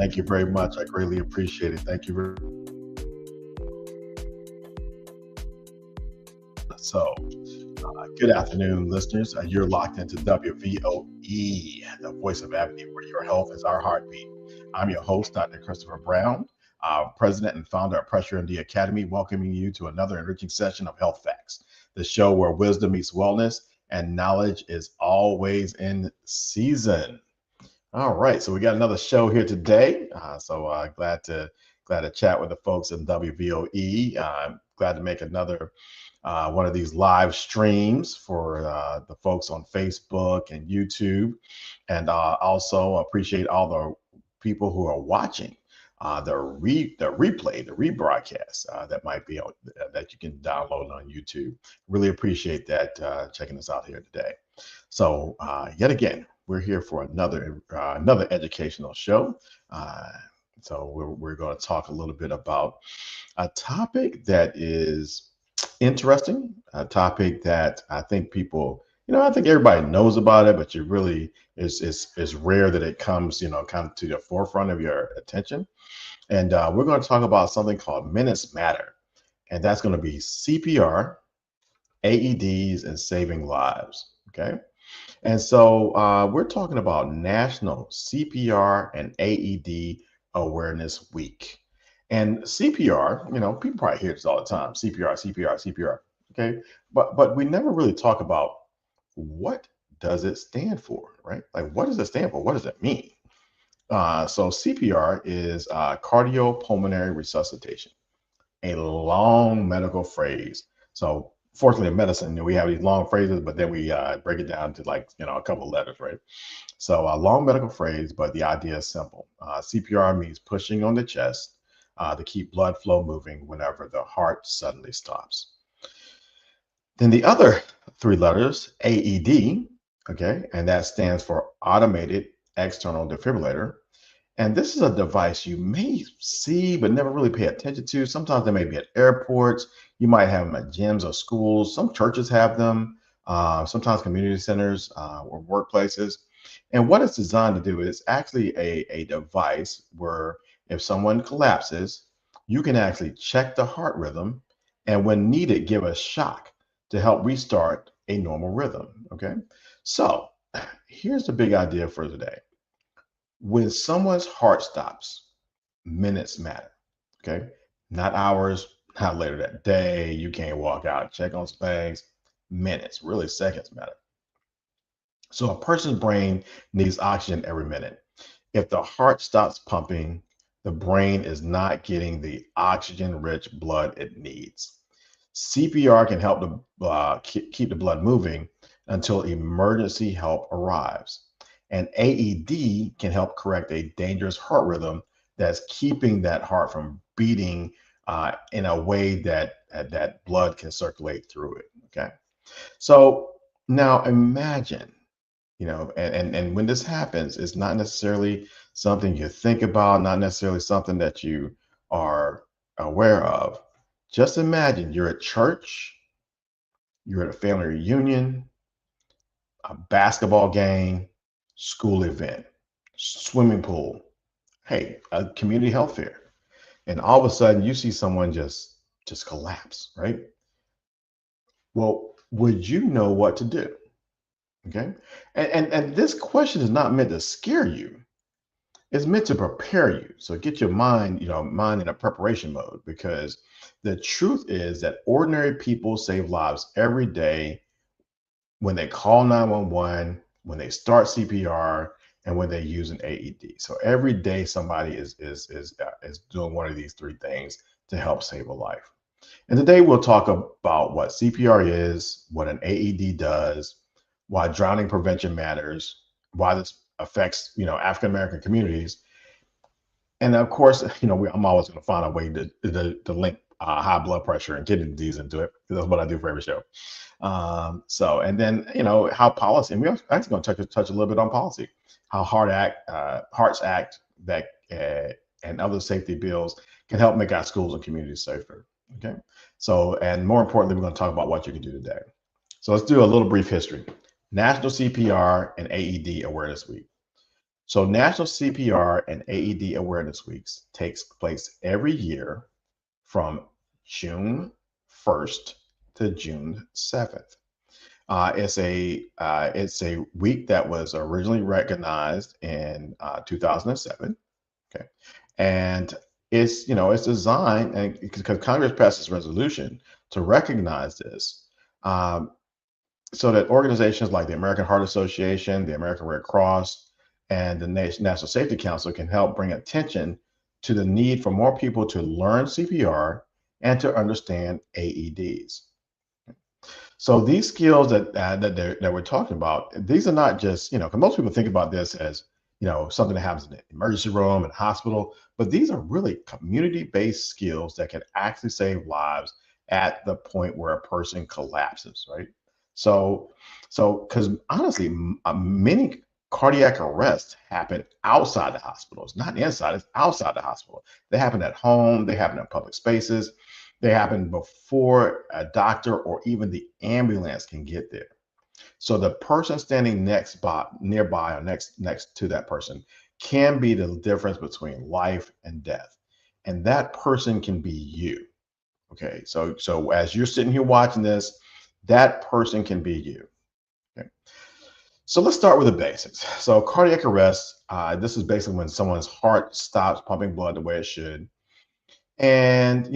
Thank you very much. I greatly appreciate it. Thank you very much. Good afternoon, listeners. You're locked into WVOE, the voice of Aberdeen, where your health is our heartbeat. I'm your host, Dr. Christopher Brown, president and founder of PressureMD Academy, welcoming you to another enriching session of Health Facts, the show where wisdom meets wellness and knowledge is always in season. All right, so we got another show here today. Glad to chat with the folks in WVOE. Glad to make another one of these live streams for the folks on Facebook and YouTube, and also appreciate all the people who are watching the replay, the rebroadcast that might be that you can download on YouTube. Really appreciate that checking us out here today. So yet again, we're here for another educational show. We're going to talk a little bit about a topic that is interesting, a topic that I think people, I think everybody knows about it, but you really is rare that it comes, kind of to the forefront of your attention. And we're going to talk about something called minutes matter, and that's going to be CPR, AEDs, and saving lives. Okay. And so we're talking about National CPR and AED Awareness Week. And CPR, people probably hear this all the time, CPR, CPR, CPR, okay? But we never really talk about what does it stand for, right? Like, what does it stand for? What does it mean? So CPR is cardiopulmonary resuscitation, a long medical phrase. So fortunately in medicine, we have these long phrases, but then we break it down to a couple of letters, right? So a long medical phrase, but the idea is simple. CPR means pushing on the chest to keep blood flow moving whenever the heart suddenly stops. Then the other three letters, AED, okay, and that stands for automated external defibrillator. And this is a device you may see, but never really pay attention to. Sometimes they may be at airports. You might have them at gyms or schools. Some churches have them, sometimes community centers or workplaces. And what it's designed to do is actually a device where if someone collapses, you can actually check the heart rhythm and when needed, give a shock to help restart a normal rhythm, okay? So here's the big idea for today. When someone's heart stops, minutes matter, okay? Not hours, not later that day. You can't walk out, check on things. Minutes, really seconds matter. So a person's brain needs oxygen every minute. If the heart stops pumping, the brain is not getting the oxygen-rich blood it needs. CPR can help keep the blood moving until emergency help arrives. And AED can help correct a dangerous heart rhythm that's keeping that heart from beating in a way that blood can circulate through it. Okay. So now imagine, and when this happens, it's not necessarily something you think about, not necessarily something that you are aware of. Just imagine you're at church, you're at a family reunion, a basketball game, school event, swimming pool, hey, a community health fair, and all of a sudden you see someone just collapse, right? Well, would you know what to do? Okay, and this question is not meant to scare you. It's meant to prepare you. So get your mind in a preparation mode, because the truth is that ordinary people save lives every day when they call 911, when they start CPR, and when they use an AED. So every day somebody is doing one of these three things to help save a life. And today we'll talk about what CPR is, what an AED does, why drowning prevention matters, why this affects African American communities, and of course I'm always going to find a way to link high blood pressure and kidney disease into it, because that's what I do for every show. And then how policy, and we're actually going to touch a little bit on policy, how Hearts Act that and other safety bills can help make our schools and communities safer. Okay, so and more importantly, we're going to talk about what you can do today. So let's do a little brief history. National CPR and AED Awareness Week. So National CPR and AED Awareness Weeks takes place every year from June 1st to June 7th. It's a week that was originally recognized in 2007. Okay, and it's designed, and because Congress passed this resolution to recognize this, um, so that organizations like the American Heart Association, the American Red Cross, and the National Safety Council can help bring attention to the need for more people to learn CPR and to understand AEDs. So these skills that we're talking about, these are not just, 'cause most people think about this as, something that happens in the emergency room and hospital, but these are really community-based skills that can actually save lives at the point where a person collapses, right? So, because honestly, many cardiac arrests happen outside the hospital. It's not inside; it's outside the hospital. They happen at home. They happen in public spaces. They happen before a doctor or even the ambulance can get there. So the person standing nearby or next to that person can be the difference between life and death. And that person can be you. Okay. So as you're sitting here watching this, that person can be you. Okay. So let's start with the basics. So cardiac arrest, this is basically when someone's heart stops pumping blood the way it should. And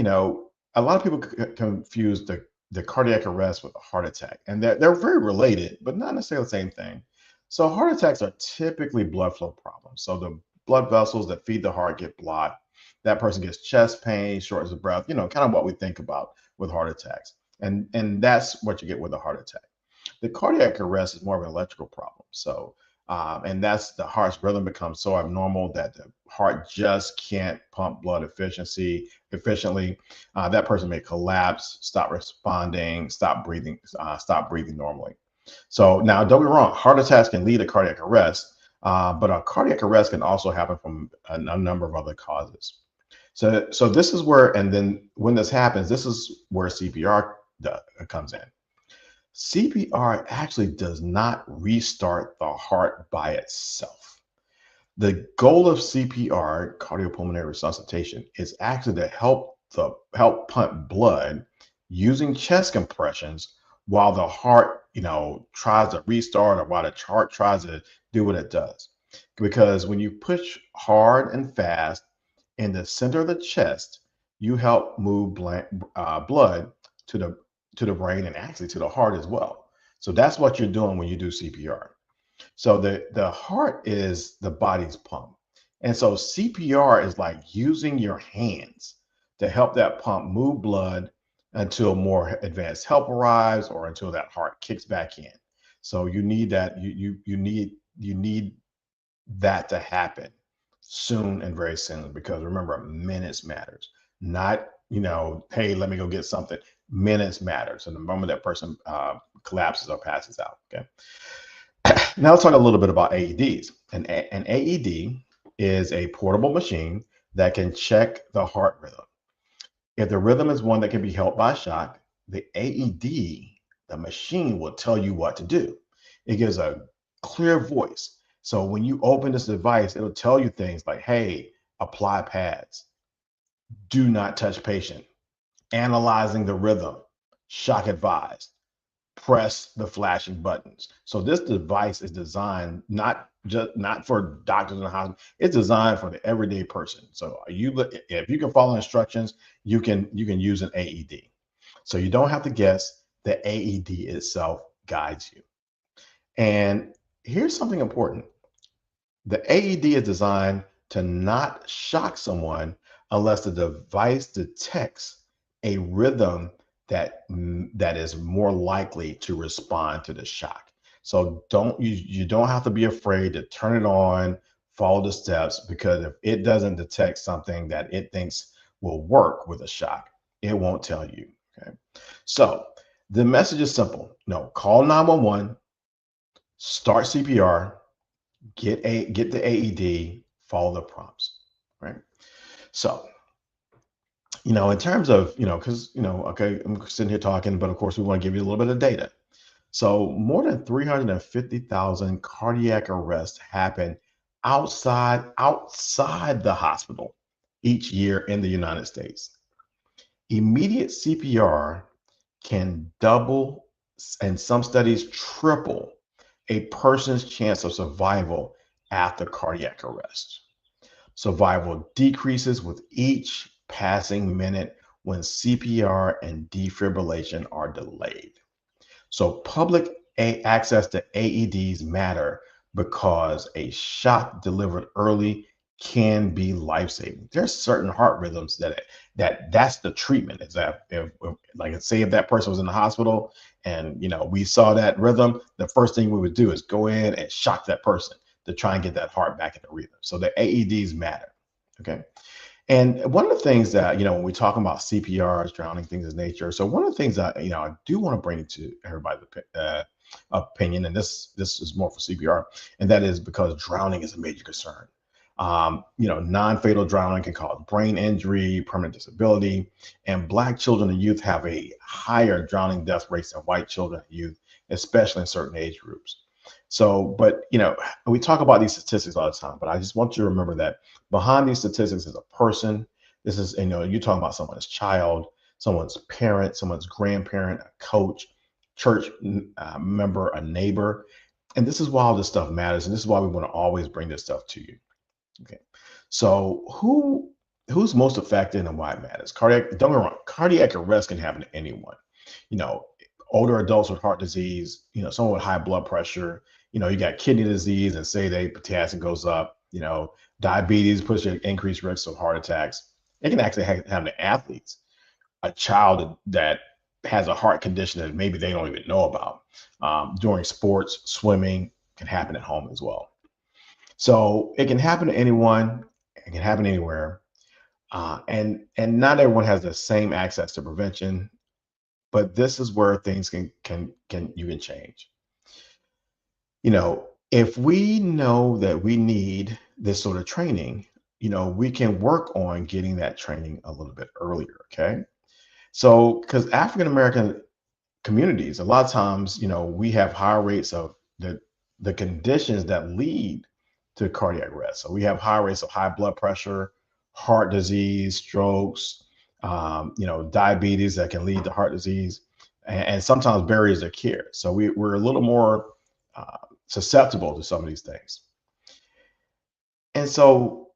a lot of people confuse the cardiac arrest with a heart attack, and they're very related, but not necessarily the same thing. So heart attacks are typically blood flow problems. So the blood vessels that feed the heart get blocked. That person gets chest pain, shortness of breath. Kind of what we think about with heart attacks, and that's what you get with a heart attack. The cardiac arrest is more of an electrical problem. So, and that's the heart's rhythm becomes so abnormal that the heart just can't pump blood efficiently. That person may collapse, stop responding, stop breathing normally. So now, don't be wrong, heart attacks can lead to cardiac arrest, but a cardiac arrest can also happen from a number of other causes. So this is where, and then when this happens, this is where CPR comes in. CPR actually does not restart the heart by itself. The goal of CPR, cardiopulmonary resuscitation, is actually to help pump blood using chest compressions while the heart, tries to restart, or while the heart tries to do what it does. Because when you push hard and fast in the center of the chest, you help move blood to the brain and actually to the heart as well. So that's what you're doing when you do CPR. So the heart is the body's pump. And so CPR is like using your hands to help that pump move blood until more advanced help arrives or until that heart kicks back in. So you need that you need that to happen soon and very soon, because remember, minutes matters. Not, hey, let me go get something. Minutes matters. And the moment that person collapses or passes out. Okay. Now let's talk a little bit about AEDs. An AED is a portable machine that can check the heart rhythm. If the rhythm is one that can be helped by shock, the AED, the machine, will tell you what to do. It gives a clear voice. So when you open this device, it'll tell you things like, hey, apply pads, do not touch patient, analyzing the rhythm, shock advised, press the flashing buttons. So this device is designed not for doctors in the hospital. It's designed for the everyday person. So if you can follow instructions, you can use an AED. So you don't have to guess. The AED itself guides you. And here's something important. The AED is designed to not shock someone unless the device detects a rhythm that is more likely to respond to the shock. So you don't have to be afraid to turn it on, follow the steps, because if it doesn't detect something that it thinks will work with a shock, it won't tell you. Okay. So the message is simple. No, call 911, start CPR, get the AED, follow the prompts. Right. So in terms of, because, okay, I'm sitting here talking, but of course, we want to give you a little bit of data. So more than 350,000 cardiac arrests happen outside the hospital each year in the United States. Immediate CPR can double and some studies triple a person's chance of survival after cardiac arrest. Survival decreases with each passing minute when CPR and defibrillation are delayed. So public access to AEDs matter because a shot delivered early can be life-saving. There's certain heart rhythms that's the treatment. Is that if like say if that person was in the hospital and we saw that rhythm, the first thing we would do is go in and shock that person to try and get that heart back in the rhythm. So the AEDs matter. Okay. And one of the things that, when we talk about CPRs, drowning things of nature. So one of the things that, I do want to bring to everybody's opinion, and this is more for CPR, and that is because drowning is a major concern. Non-fatal drowning can cause brain injury, permanent disability, and Black children and youth have a higher drowning death rates than white children and youth, especially in certain age groups. So, but we talk about these statistics all the time, but I just want you to remember that behind these statistics is a person. This is, you're talking about someone's child, someone's parent, someone's grandparent, a coach, church member, a neighbor. And this is why all this stuff matters. And this is why we want to always bring this stuff to you. Okay. So who's most affected and why it matters? Don't get me wrong, cardiac arrest can happen to anyone. You know, older adults with heart disease, someone with high blood pressure, you got kidney disease and say they potassium goes up, diabetes puts you at increased risk of heart attacks. It can actually happen to athletes, a child that has a heart condition that maybe they don't even know about. During sports, swimming can happen at home as well. So it can happen to anyone. It can happen anywhere. And not everyone has the same access to prevention, but this is where things can change. If we know that we need this sort of training, we can work on getting that training a little bit earlier. Okay. So, because African American communities, a lot of times, we have higher rates of the conditions that lead to cardiac arrest. So we have high rates of high blood pressure, heart disease, strokes, diabetes that can lead to heart disease, and sometimes barriers to care. So we're a little more susceptible to some of these things. And so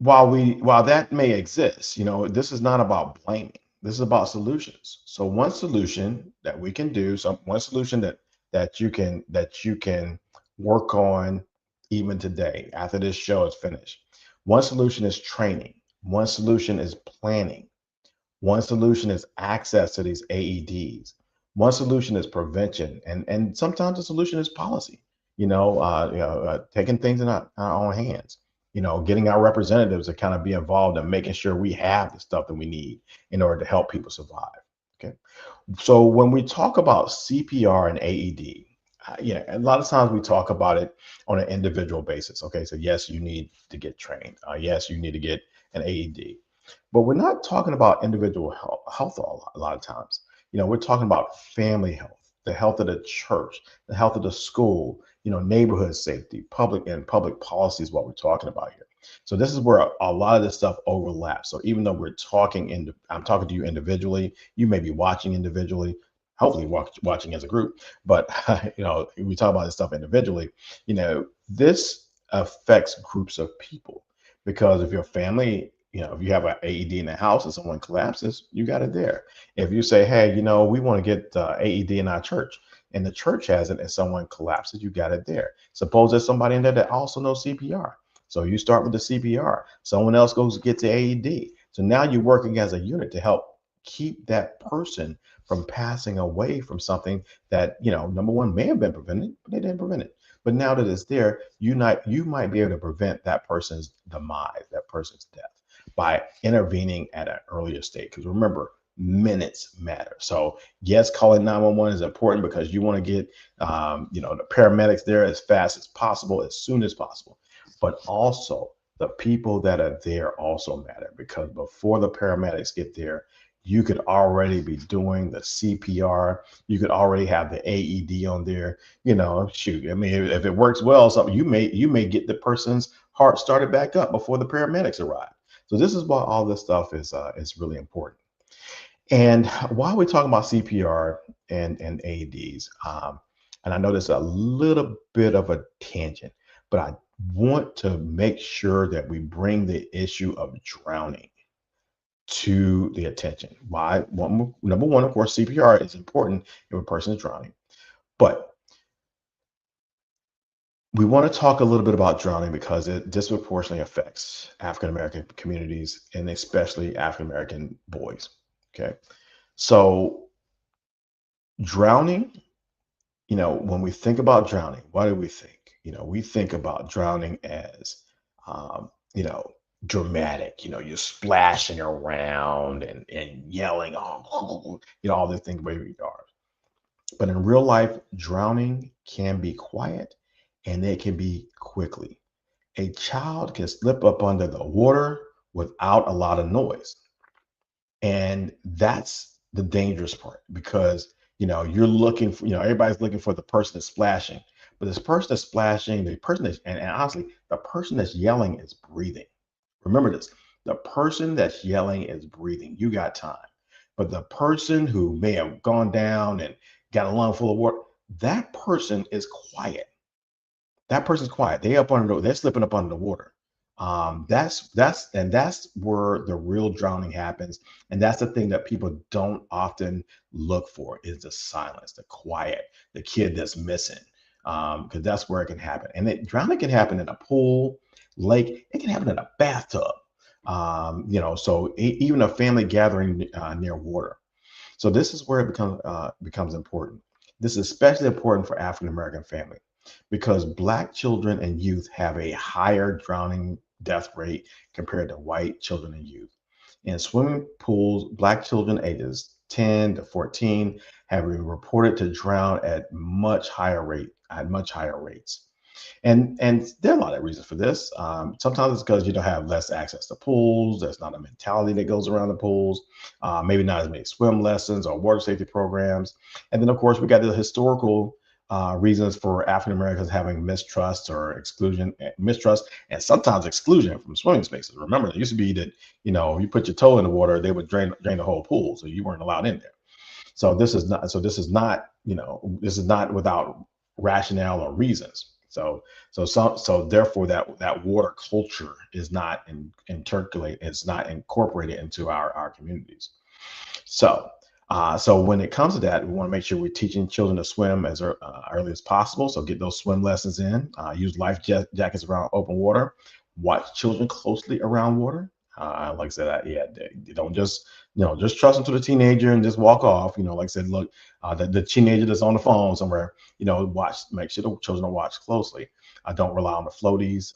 while that may exist, this is not about blaming. This is about solutions. So one solution that we can do, one solution that you can work on even today after this show is finished. One solution is training. One solution is planning. One solution is access to these AEDs. One solution is prevention, and sometimes the solution is policy. Taking things in our own hands. Getting our representatives to kind of be involved in making sure we have the stuff that we need in order to help people survive. Okay. So when we talk about CPR and AED, a lot of times we talk about it on an individual basis. Okay. So yes, you need to get trained. Yes, you need to get an AED, but we're not talking about individual health a lot of times. We're talking about family health, the health of the church, the health of the school, neighborhood safety, public policy is what we're talking about here. So this is where a lot of this stuff overlaps. So even though I'm talking to you individually, you may be watching individually, hopefully watching as a group, but we talk about this stuff individually. This affects groups of people because if your family, if you have an AED in the house and someone collapses, you got it there. If you say, hey, we want to get AED in our church, and the church has it and someone collapses, you got it there. Suppose there's somebody in there that also knows CPR. So you start with the CPR, someone else goes to get the AED. So now you're working as a unit to help keep that person from passing away from something that, number one, may have been prevented, but they didn't prevent it. But now that it's there, you might be able to prevent that person's demise, that person's death by intervening at an earlier stage. Because remember, minutes matter. So yes, calling 911 is important because you want to get the paramedics there as fast as possible, as soon as possible. But also the people that are there also matter, because before the paramedics get there, you could already be doing the CPR. You could already have the AED on there. Shoot. I mean, if it works well, something you may get the person's heart started back up before the paramedics arrive. So this is why all this stuff is really important. And while we're talking about CPR and AEDs, and I know this is a little bit of a tangent, but I want to make sure that we bring the issue of drowning to the attention. Why? Number one, of course, CPR is important if a person is drowning, but we want to talk a little bit about drowning because it disproportionately affects African American communities and especially African American boys. Okay, so drowning, when we think about drowning, what do we think? We think about drowning as, um, you know, dramatic. You're splashing around and yelling, oh, all the things where you are. But in real life, drowning can be quiet and it can be quickly. A child can slip up under the water without a lot of noise. And that's the dangerous part because, you're looking for, everybody's looking for the person that's splashing. But this person that's splashing, the person that's, and honestly, the person that's yelling is breathing. Remember this, the person that's yelling is breathing. You got time. But the person who may have gone down and got a lung full of water, that person is quiet. That person's quiet. They're slipping up under the water. That's where the real drowning happens. And that's the thing that people don't often look for is the silence, the quiet, the kid that's missing. Because that's where it can happen. And drowning can happen in a pool, lake, it can happen in a bathtub. So even a family gathering near water. So this is where it becomes important. This is especially important for African American families because Black children and youth have a higher drowning death rate compared to white children and youth. In swimming pools, Black children ages 10 to 14 have been reported to drown at much higher rates. And there are a lot of reasons for this. Sometimes it's because you don't have less access to pools. There's not a mentality that goes around the pools. Maybe not as many swim lessons or water safety programs. And then, of course, we got the historical reasons for African Americans having mistrust or mistrust, and sometimes exclusion from swimming spaces. Remember, it used to be that you put your toe in the water, they would drain the whole pool, so you weren't allowed in there. So this is not. This is not without rationale or reasons. So therefore that water culture is not it's not incorporated into our communities. So when it comes to that, we want to make sure we're teaching children to swim as early as possible. So get those swim lessons in. Use life jackets around open water. Watch children closely around water. Like I said, you don't just trust them to the teenager and just walk off. Like I said, look, the teenager that's on the phone somewhere, make sure the children watch closely. Don't rely on the floaties.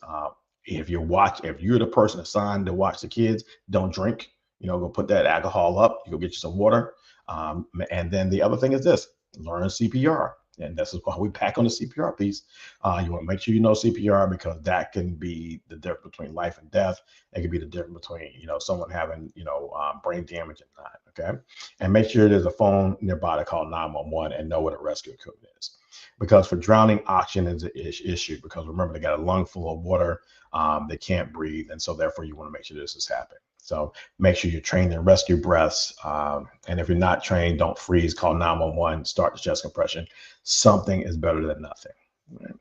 If you're the person assigned to watch the kids, don't drink. Go put that alcohol up. You go get you some water. And then the other thing is this: learn CPR. And this is why we pack on the CPR piece. You want to make sure you know CPR because that can be the difference between life and death. It can be the difference between someone having brain damage and not. Okay, and make sure there's a phone nearby to call 911 and know what a rescue equipment is. Because for drowning, oxygen is an issue. Because remember, they got a lung full of water. They can't breathe, and so therefore you want to make sure this is happening. So make sure you're trained in rescue breaths. And if you're not trained, don't freeze, call 911, start the chest compression. Something is better than nothing. Right?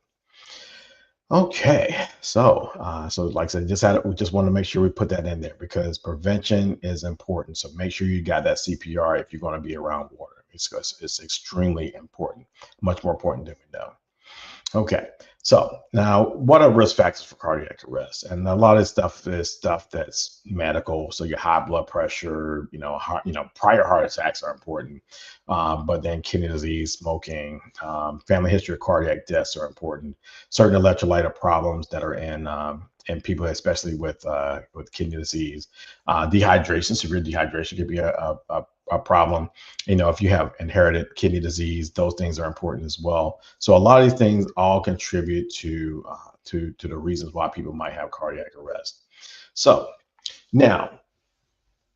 Okay, so like I said, we just want to make sure we put that in there because prevention is important. So make sure you got that CPR if you're going to be around water. It's extremely important, much more important than we know. Okay, so now what are risk factors for cardiac arrest? And a lot of stuff is stuff that's medical. So your high blood pressure, prior heart attacks are important. But then kidney disease, smoking, family history of cardiac deaths are important. Certain electrolyte problems that are in people, especially with kidney disease, dehydration, severe dehydration could be a problem. If you have inherited kidney disease, those things are important as well. So a lot of these things all contribute to the reasons why people might have cardiac arrest. So now,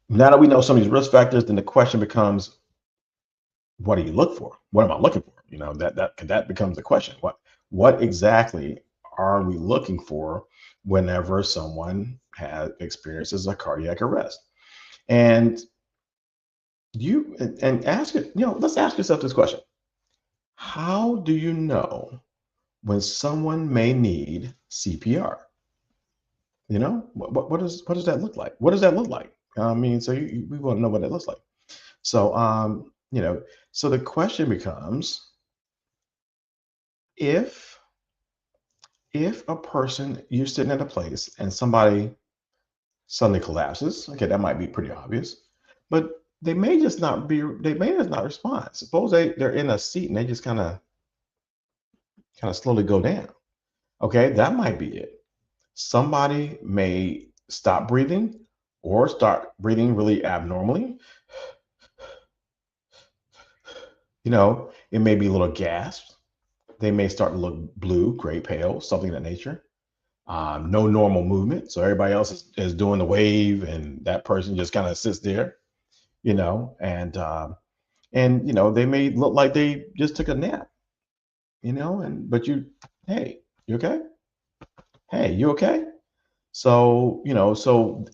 Now that we know some of these risk factors, then the question becomes, what do you look for? What am I looking for? That becomes the question. What exactly are we looking for whenever someone has experiences a cardiac arrest? And and ask it, let's ask yourself this question. How do you know when someone may need CPR? What does that look like? What does that look like? I mean, so we want to know what that looks like. So, so the question becomes, if a person, you're sitting at a place and somebody suddenly collapses, okay, that might be pretty obvious, but they may just not respond. Suppose they're in a seat and they just kind of slowly go down. Okay, that might be it. Somebody may stop breathing or start breathing really abnormally. It may be little gasps. They may start to look blue, gray, pale, something of that nature. No normal movement. So everybody else is doing the wave, and that person just kind of sits there, and they may look like they just took a nap, and but hey, you okay? Hey, you okay? So,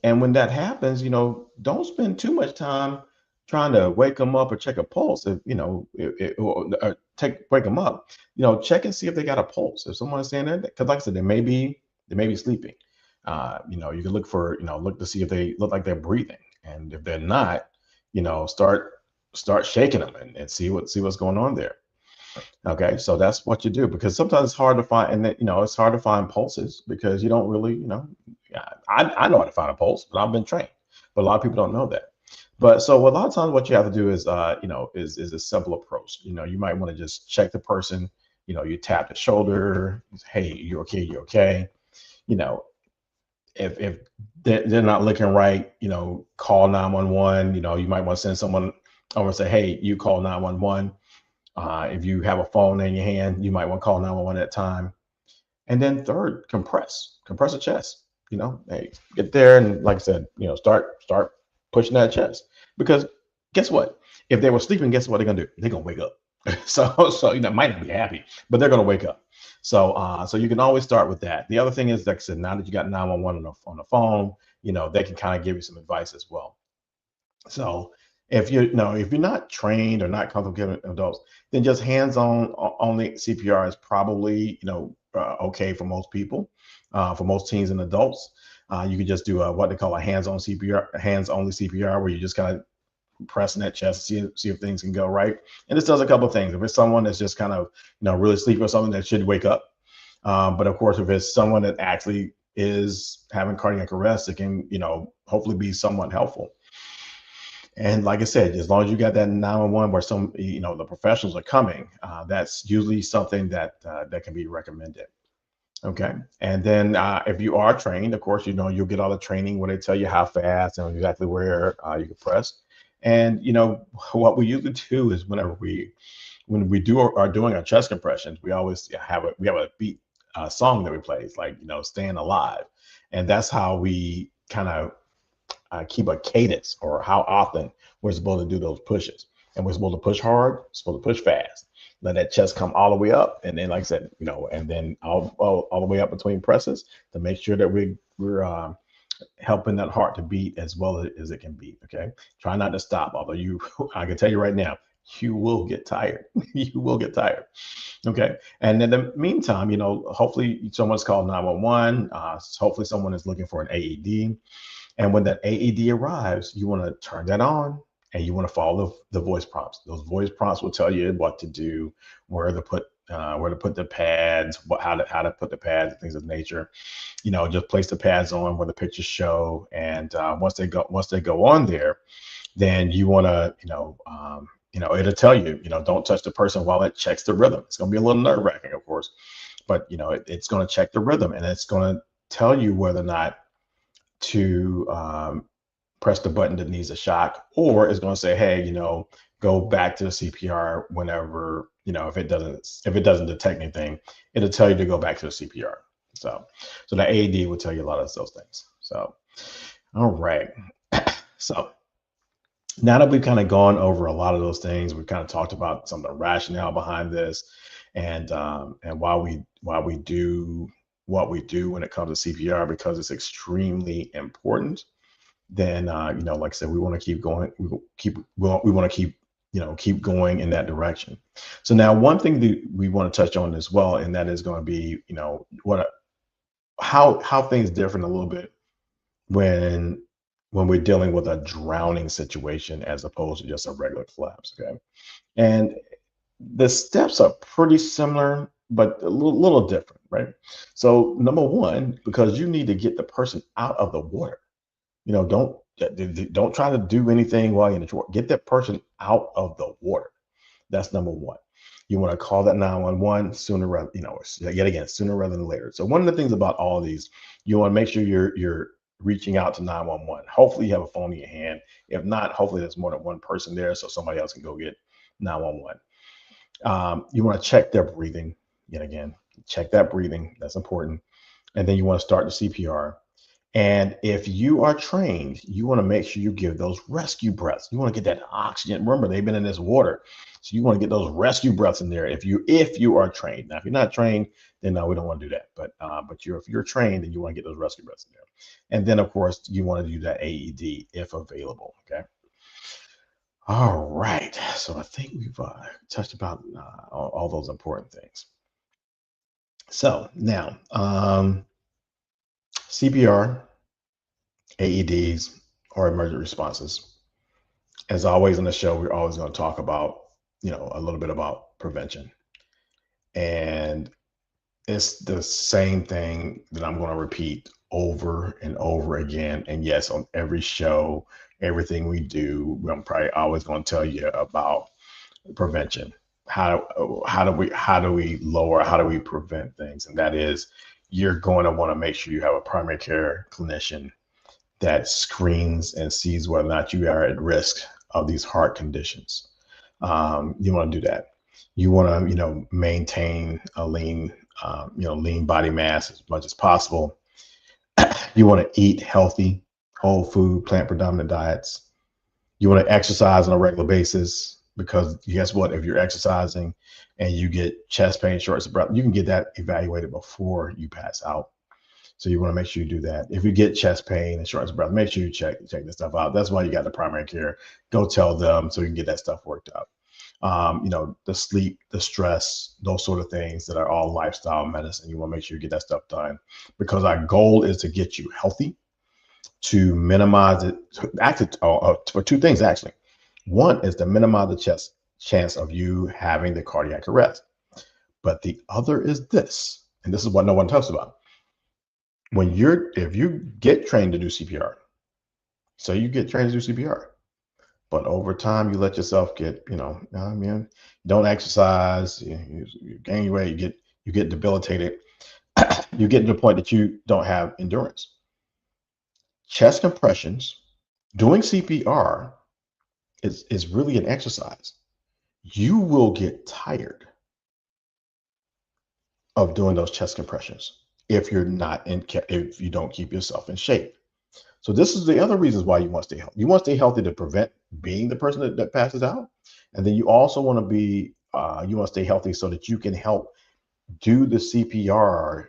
and when that happens, don't spend too much time trying to wake them up or check a pulse. If, or wake them up, check and see if they got a pulse. If someone's saying that, because like I said, they may be sleeping. You can look to see if they look like they're breathing. And if they're not, start shaking them and see what's going on there. Okay, so that's what you do, because sometimes it's hard to find, and it's hard to find pulses because you don't really, yeah, I know how to find a pulse, but I've been trained. But a lot of people don't know that. But so a lot of times what you have to do is, is a simple approach. You might want to just check the person. You tap the shoulder. Hey, you okay? You okay? You know, if they're not looking right, call 911. You might want to send someone over and say, hey, you call 911. If you have a phone in your hand, you might want to call 911 at that time. And then third, compress the chest. Hey, get there and, like I said, start pushing that chest, because guess what? If they were sleeping, guess what they're gonna do? They're gonna wake up. So might not be happy, but they're gonna wake up. So you can always start with that. The other thing is, like I said, now that you got 911 on the phone, they can kind of give you some advice as well. So if you're not trained or not comfortable giving adults, then just hands-on only CPR is probably okay for most people, for most teens and adults. You could just do what they call a hands-on CPR, hands-only CPR, where you just kind of pressing that chest, see if things can go right. And this does a couple of things. If it's someone that's just kind of really sleeping or something, that should wake up. But of course, if it's someone that actually is having cardiac arrest, it can hopefully be somewhat helpful. And like I said, as long as you got that 911 where the professionals are coming, that's usually something that can be recommended. Okay. And then if you are trained, of course, you'll get all the training where they tell you how fast and exactly where you can press. And what we usually do is, when we are doing our chest compressions, we always have a beat song that we play. It's like, staying alive. And that's how we kind of keep a cadence, or how often we're supposed to do those pushes. And we're supposed to push hard, supposed to push fast. Let that chest come all the way up, and then, like I said, and then all the way up between presses, to make sure that we're helping that heart to beat as well as it can beat. Okay, try not to stop. Although I can tell you right now, you will get tired. You will get tired. Okay, and in the meantime, hopefully someone's called 911. Hopefully someone is looking for an AED. And when that AED arrives, you want to turn that on, and you want to follow the voice prompts. Those voice prompts will tell you what to do, where to put the pads, how to put the pads, and things of nature. Just place the pads on where the pictures show, and once they go on there, then you want to, it'll tell you, don't touch the person while it checks the rhythm. It's going to be a little nerve wracking, of course, but it's going to check the rhythm, and it's going to tell you whether or not to press the button that needs a shock, or it's going to say, hey, go back to the CPR whenever, if it doesn't detect anything, it'll tell you to go back to the CPR. So the AED will tell you a lot of those things. So, all right. So Now that we've kind of gone over a lot of those things, we've kind of talked about some of the rationale behind this, and why we do what we do when it comes to CPR, because it's extremely important. Then like I said, we want to keep going. We want to keep keep going in that direction. So now, one thing that we want to touch on as well, and that is going to be what how things different a little bit when we're dealing with a drowning situation as opposed to just a regular collapse. Okay, and the steps are pretty similar, but a little different, right? So number one, because you need to get the person out of the water. Don't try to do anything while you're in the water. Get that person out of the water. That's number one. You want to call that 911 sooner rather, yet again, sooner rather than later. So one of the things about all of these, you want to make sure you're reaching out to 911. Hopefully you have a phone in your hand. If not, hopefully there's more than one person there so somebody else can go get 911. You want to check their breathing. Yet again, check that breathing. That's important. And then you want to start the CPR. And if you are trained, you want to make sure you give those rescue breaths. You want to get that oxygen. Remember, they've been in this water, so you want to get those rescue breaths in there. If you are trained. Now, if you're not trained, then no, we don't want to do that. But if you're trained, then you want to get those rescue breaths in there. And then, of course, you want to do that AED if available. Okay. All right. So I think we've touched about all those important things. So now, CPR, AEDs, or emergency responses. As always on the show, we're always going to talk about, a little bit about prevention. And it's the same thing that I'm going to repeat over and over again. And yes, on every show, everything we do, I'm probably always going to tell you about prevention. How do we prevent things? And that is, you're going to want to make sure you have a primary care clinician that screens and sees whether or not you are at risk of these heart conditions. You want to do that. You want to, maintain a lean body mass as much as possible. You want to eat healthy, whole food, plant predominant diets. You want to exercise on a regular basis, because guess what? If you're exercising and you get chest pain, shortness of breath, you can get that evaluated before you pass out. So you want to make sure you do that. If you get chest pain and shortness of breath, make sure you check this stuff out. That's why you got the primary care. Go tell them so you can get that stuff worked out. The sleep, the stress, those sort of things that are all lifestyle medicine. You want to make sure you get that stuff done, because our goal is to get you healthy, to minimize it. Actually, for two things, actually. One is to minimize the chance of you having the cardiac arrest. But the other is this, and this is what no one talks about. If you get trained to do CPR, so you get trained to do CPR, but over time you let yourself get, I mean, don't exercise, you gain weight, you get debilitated, you get to the point that you don't have endurance. Chest compressions, doing CPR is really an exercise. You will get tired of doing those chest compressions if you don't keep yourself in shape. So this is the other reasons why you want to stay healthy. You want to stay healthy to prevent being the person that passes out. And then you also want to you want to stay healthy so that you can help do the CPR,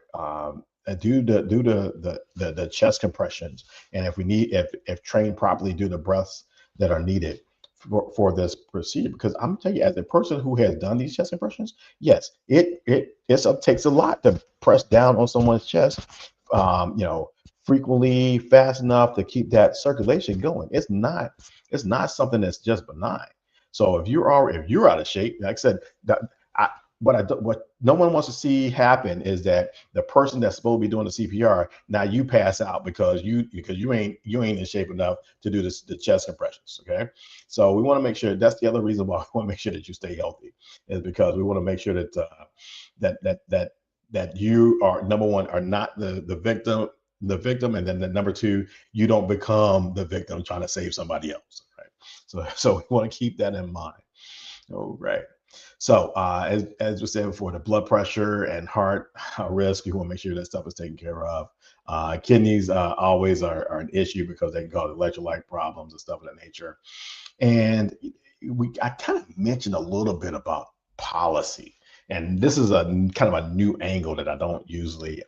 do the chest compressions. And if trained properly, do the breaths that are needed for this procedure. Because I'm telling you, as a person who has done these chest compressions, yes, it takes a lot to press down on someone's chest, frequently, fast enough to keep that circulation going. It's not something that's just benign. So if you're out of shape, like I said, what no one wants to see happen is that the person that's supposed to be doing the CPR, now you pass out because you ain't in shape enough to do the chest compressions. Okay, so we want to make sure, that's the other reason why we want to make sure that you stay healthy, is because we want to make sure that that you are, number one, are not the victim, and then number two, you don't become the victim trying to save somebody else. Right. So we want to keep that in mind. All right. So as we said before, the blood pressure and heart risk, you want to make sure that stuff is taken care of. Kidneys always are an issue because they can cause electrolyte problems and stuff of that nature. And I kind of mentioned a little bit about policy, and this is a kind of a new angle that I don't usually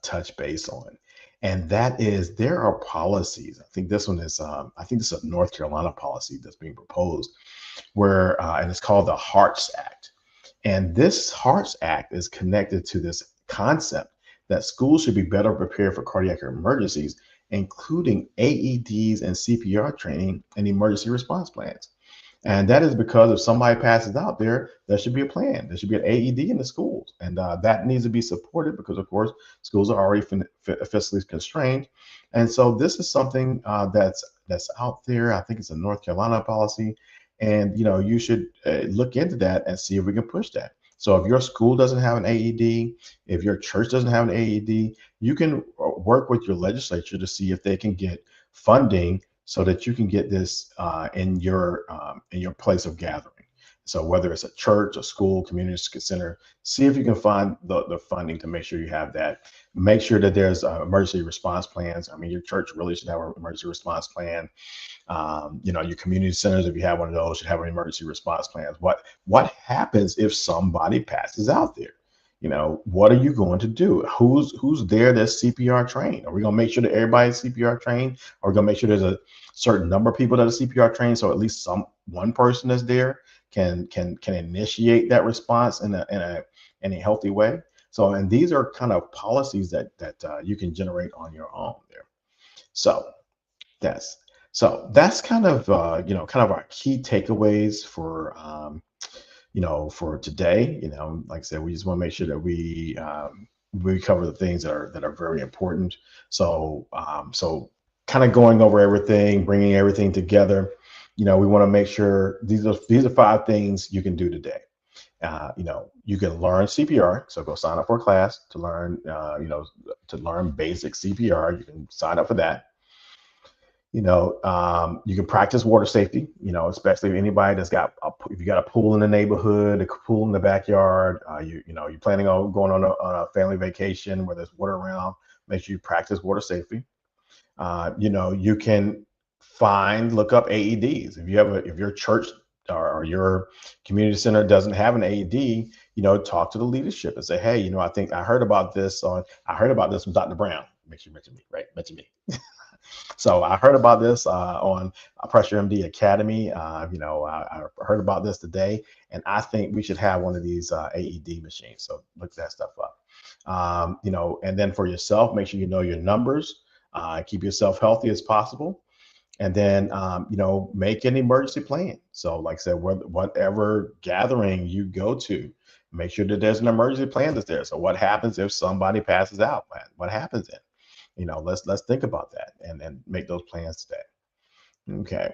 touch base on, and that is there are policies. I think this one is I think this is a North Carolina policy that's being proposed, where and it's called the Hearts Act, and this Hearts Act is connected to this concept that schools should be better prepared for cardiac emergencies, including AEDs and CPR training and emergency response plans. And that is because if somebody passes out there should be a plan. There should be an AED in the schools. And that needs to be supported because, of course, schools are already fiscally constrained. And so this is something that's out there. I think it's a North Carolina policy. And, you should look into that and see if we can push that. So if your school doesn't have an AED, if your church doesn't have an AED, you can work with your legislature to see if they can get funding so that you can get this in your place of gathering. So whether it's a church, a school, community center, see if you can find the funding to make sure you have that. Make sure that there's emergency response plans. I mean, your church really should have an emergency response plan. Your community centers, if you have one of those, should have an emergency response plans. What happens if somebody passes out there? What are you going to do? Who's there that's CPR trained? Are we gonna make sure that everybody's CPR trained? Are we gonna make sure there's a certain number of people that are CPR trained, so at least one person that's there can initiate that response in a healthy way? So, and these are kind of policies that you can generate on your own there. So that's that's kind of kind of our key takeaways for today. Like I said, we just want to make sure that we cover the things that are very important. So kind of going over everything, bringing everything together. We want to make sure these are 5 things you can do today. You can learn CPR. So go sign up for a class to learn, to learn basic CPR. You can sign up for that. You can practice water safety, especially if anybody that's if you got a pool in the neighborhood, a pool in the backyard, you're planning on going on a family vacation where there's water around, make sure you practice water safety. You can look up AEDs. If your church or your community center doesn't have an AED, talk to the leadership and say, hey, I think I heard about this from Dr. Brown. Make sure you mention me, right? Mention me. So I heard about this on PressureMD Academy. I heard about this today, and I think we should have one of these AED machines. So look that stuff up. And then for yourself, make sure you know your numbers. Keep yourself healthy as possible, and then make an emergency plan. So, like I said, whatever gathering you go to, make sure that there's an emergency plan that's there. So, what happens if somebody passes out? What happens then? Let's think about that and make those plans today. Okay.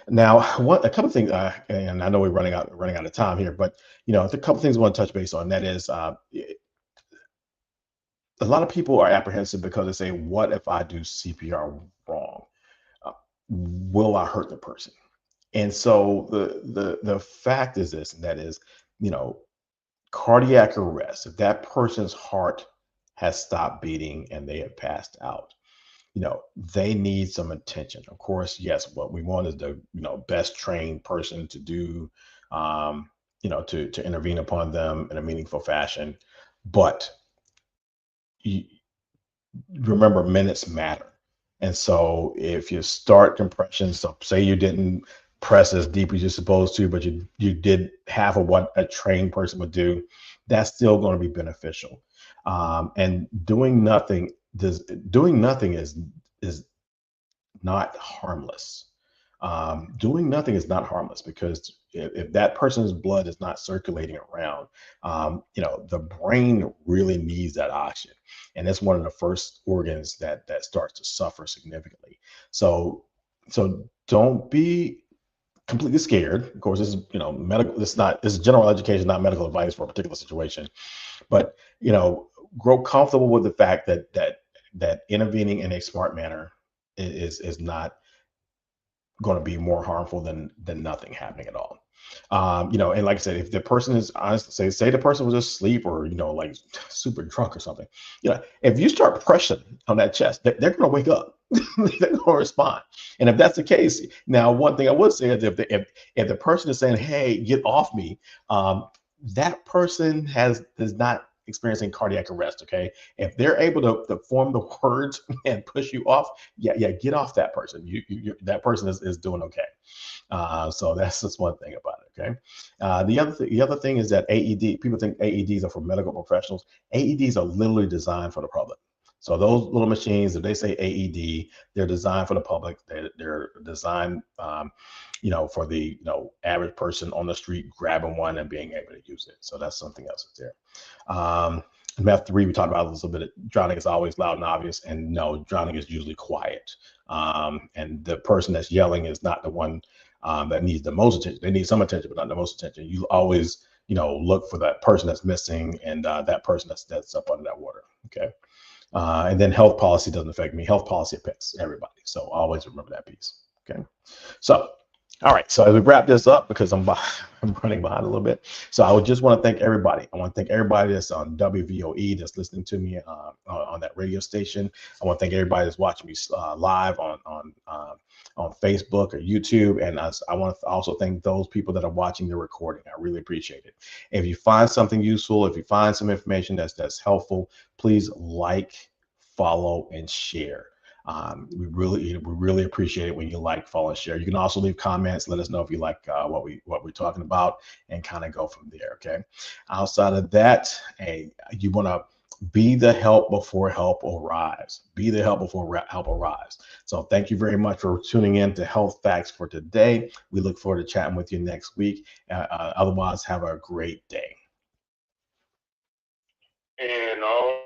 Now, a couple of things, and I know we're running out of time here, but a couple of things I want to touch base on. That is, a lot of people are apprehensive because they say, "What if I do CPR wrong? Will I hurt the person?" And so the fact is this, and that is, cardiac arrest. If that person's heart has stopped beating and they have passed out, they need some attention. Of course, yes, what we want is the best trained person to do, to intervene upon them in a meaningful fashion. But you, remember, minutes matter. And so if you start compression, so say you didn't press as deep as you're supposed to, but you did half of what a trained person would do, that's still going to be beneficial. And doing nothing is not harmless. Doing nothing is not harmless because if that person's blood is not circulating around, the brain really needs that oxygen, and it's one of the first organs that starts to suffer significantly. So don't be completely scared. Of course, this is medical. This is general education, not medical advice for a particular situation. But grow comfortable with the fact that intervening in a smart manner is not going to be more harmful than nothing happening at all. And like I said, if the person is honest, say the person was asleep or like super drunk or something, if you start pressing on that chest, they're going to wake up. they're going to respond. And if that's the case, now one thing I would say is if the person is saying, "Hey, get off me," that person is not experiencing cardiac arrest. Okay, if they're able to form the words and push you off, yeah, yeah, get off that person. That person is doing okay. So that's just one thing about it. Okay. The other thing is that AED people think AEDs are for medical professionals. AEDs are literally designed for the public. So those little machines, if they say AED, they're designed for the public. They're designed, for the average person on the street grabbing one and being able to use it. So that's something else that's there. Meth three, we talked about a little bit. Drowning is always loud and obvious, and no, drowning is usually quiet. And the person that's yelling is not the one that needs the most attention. They need some attention, but not the most attention. You always, look for that person that's missing and that person that's up under that water. Okay. And then health policy doesn't affect me. Health policy affects everybody. So always remember that piece. Okay. So, all right. So as we wrap this up, because I'm running behind a little bit. So I would just want to thank everybody. I want to thank everybody that's on WVOE that's listening to me on that radio station. I want to thank everybody that's watching me live on Facebook or YouTube. And I want to also thank those people that are watching the recording. I really appreciate it. If you find something useful, if you find some information that's helpful, please like, follow, and share. We really appreciate it when you like, follow, and share. You can also leave comments. Let us know if you like what we're talking about, and kind of go from there. Okay. Outside of that, hey, you want to be the help before help arrives. Be the help before help arrives. So thank you very much for tuning in to Health Facts for today. We look forward to chatting with you next week. Otherwise, have a great day. And all